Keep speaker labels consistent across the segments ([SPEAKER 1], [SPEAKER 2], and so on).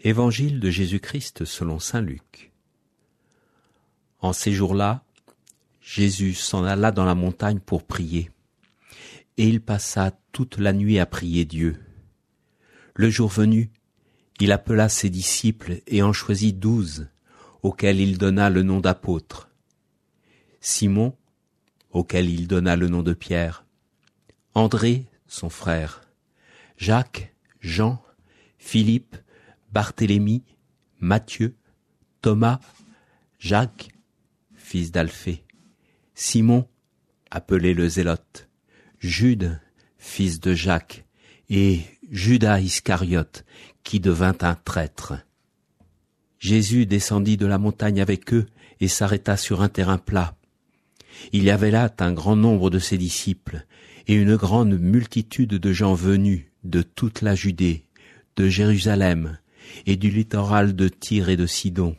[SPEAKER 1] Évangile de Jésus-Christ selon saint Luc. En ces jours-là, Jésus s'en alla dans la montagne pour prier, et il passa toute la nuit à prier Dieu. Le jour venu, il appela ses disciples et en choisit 12, auxquels il donna le nom d'apôtres. Simon, auquel il donna le nom de Pierre, André, son frère, Jacques, Jean, Philippe, Barthélemy, Matthieu, Thomas, Jacques, fils d'Alphée, Simon, appelé le Zélote, Jude, fils de Jacques, et Judas Iscariote, qui devint un traître. Jésus descendit de la montagne avec eux et s'arrêta sur un terrain plat. Il y avait là un grand nombre de ses disciples et une grande multitude de gens venus de toute la Judée, de Jérusalem et du littoral de Tyr et de Sidon.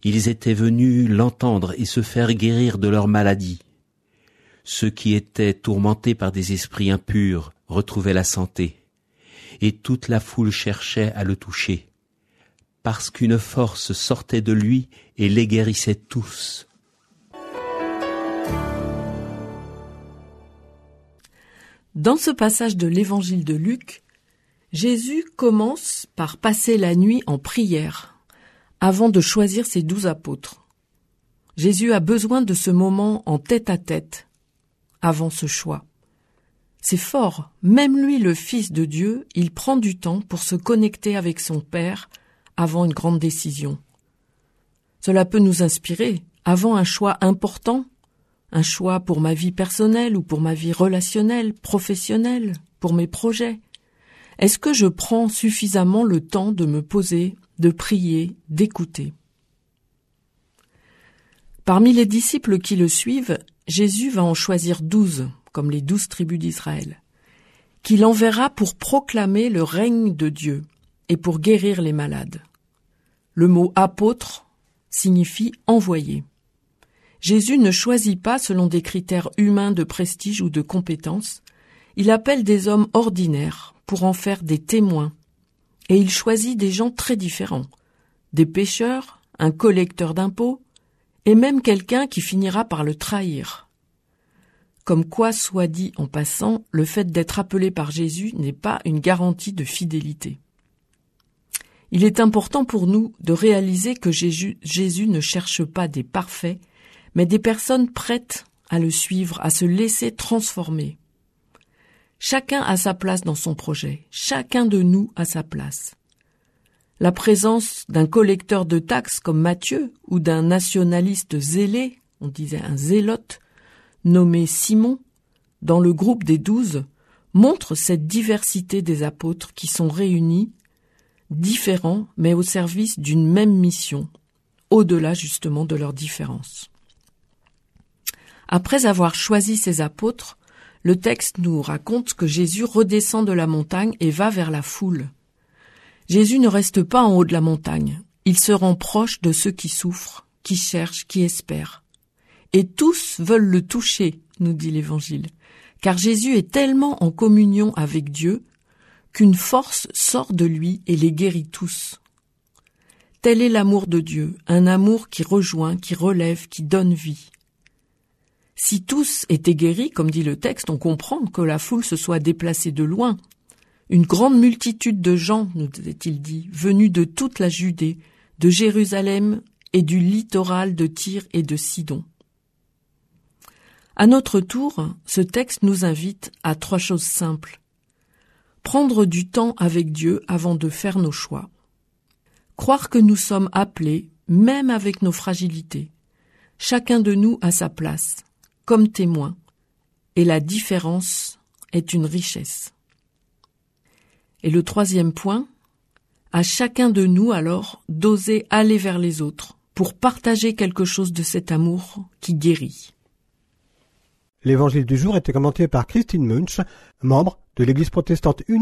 [SPEAKER 1] Ils étaient venus l'entendre et se faire guérir de leur maladie. Ceux qui étaient tourmentés par des esprits impurs retrouvaient la santé, et toute la foule cherchait à le toucher, parce qu'une force sortait de lui et les guérissait tous.
[SPEAKER 2] Dans ce passage de l'évangile de Luc, Jésus commence par passer la nuit en prière avant de choisir ses 12 apôtres. Jésus a besoin de ce moment en tête-à-tête avant ce choix. C'est fort, même lui, le Fils de Dieu, il prend du temps pour se connecter avec son Père avant une grande décision. Cela peut nous inspirer avant un choix important, un choix pour ma vie personnelle ou pour ma vie relationnelle, professionnelle, pour mes projets. Est-ce que je prends suffisamment le temps de me poser, de prier, d'écouter? Parmi les disciples qui le suivent, Jésus va en choisir 12, comme les 12 tribus d'Israël, qu'il enverra pour proclamer le règne de Dieu et pour guérir les malades. Le mot « apôtre » signifie « envoyé ». Jésus ne choisit pas selon des critères humains de prestige ou de compétence. Il appelle des hommes ordinaires pour en faire des témoins. Et il choisit des gens très différents. Des pécheurs, un collecteur d'impôts, et même quelqu'un qui finira par le trahir. Comme quoi, soit dit en passant, le fait d'être appelé par Jésus n'est pas une garantie de fidélité. Il est important pour nous de réaliser que Jésus ne cherche pas des parfaits, mais des personnes prêtes à le suivre, à se laisser transformer. Chacun a sa place dans son projet, chacun de nous a sa place. La présence d'un collecteur de taxes comme Matthieu ou d'un nationaliste zélé, on disait un zélote, nommé Simon, dans le groupe des 12, montre cette diversité des apôtres qui sont réunis, différents mais au service d'une même mission, au-delà justement de leurs différences. Après avoir choisi ses apôtres, le texte nous raconte que Jésus redescend de la montagne et va vers la foule. Jésus ne reste pas en haut de la montagne. Il se rend proche de ceux qui souffrent, qui cherchent, qui espèrent. Et tous veulent le toucher, nous dit l'Évangile, car Jésus est tellement en communion avec Dieu qu'une force sort de lui et les guérit tous. Tel est l'amour de Dieu, un amour qui rejoint, qui relève, qui donne vie. Si tous étaient guéris, comme dit le texte, on comprend que la foule se soit déplacée de loin. Une grande multitude de gens, nous est-il dit, venus de toute la Judée, de Jérusalem et du littoral de Tyr et de Sidon. À notre tour, ce texte nous invite à 3 choses simples. Prendre du temps avec Dieu avant de faire nos choix. Croire que nous sommes appelés, même avec nos fragilités. Chacun de nous a sa place, comme témoin, et la différence est une richesse. Et le 3e point, à chacun de nous alors d'oser aller vers les autres pour partager quelque chose de cet amour qui guérit.
[SPEAKER 3] L'évangile du jour était commenté par Christine Munch, membre de l'Église protestante unie.